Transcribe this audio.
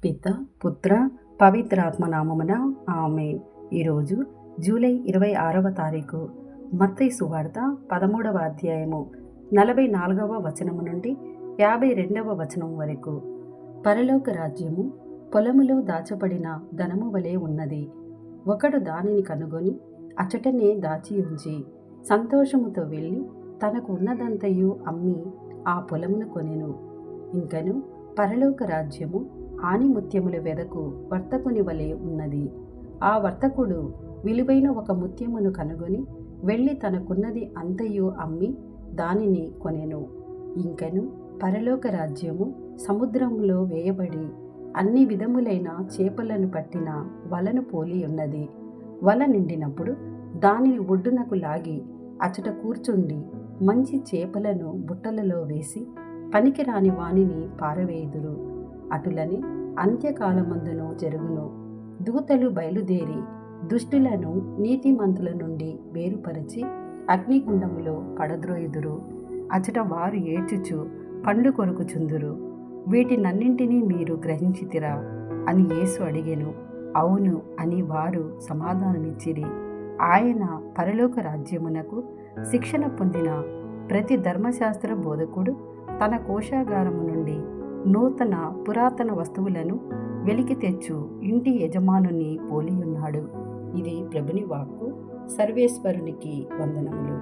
పిత పుత్ర పవిత్రాత్మ నామమున ఆమేన్. ఈరోజు జూలై 26వ తారీఖు. మత్తయి సువార్త 13వ అధ్యాయము 44వ వచనము నుండి 52వ వచనం వరకు. పరలోక రాజ్యము పొలములో దాచబడిన ధనము వలె ఉన్నది. ఒకడు దానిని కనుగొని అచటనే దాచి ఉంచి సంతోషముతో వెళ్ళి తనకు ఉన్నదంతయు అమ్మి ఆ పొలమును కొనెను. ఇంకను పరలోక రాజ్యము ఆణిముత్యముల వెదకు వర్తకుని వలె ఉన్నది. ఆ వర్తకుడు విలువైన ఒక ముత్యమును కనుగొని వెళ్ళి తనకున్నది అంతయు అమ్మి దానిని కొనెను. ఇంకను పరలోక రాజ్యము సముద్రములో వేయబడి అన్ని విధములైన చేపలను పట్టిన వలను పోలి ఉన్నది. వల నిండినప్పుడు దానిని ఒడ్డునకు లాగి అచట కూర్చుండి మంచి చేపలను బుట్టలలో వేసి పనికిరాని వానిని పారవేయుదురు. అటులని అంత్యకాలమందును జరుగును. దూతలు బయలుదేరి దుష్టులను నీతిమంతుల నుండి వేరుపరచి అగ్నిగుండములో పడద్రోయుదురు. అచట వారు ఏడ్చుచు పండ్లు కొరుకుచుందురు. వీటినన్నింటినీ మీరు గ్రహించితిరా అని యేసు అడిగెను. అవును అని వారు సమాధానమిచ్చిరి. ఆయన పరలోక రాజ్యమునకు శిక్షణ పొందిన ప్రతి ధర్మశాస్త్ర బోధకుడు తన కోశాగారము నుండి నూతన పురాతన వస్తువులను వెలికి తెచ్చు ఇంటి యజమానుని పోలియున్నాడు. ఇది ప్రభుని వాక్కు. సర్వేశ్వరునికి వందనములు.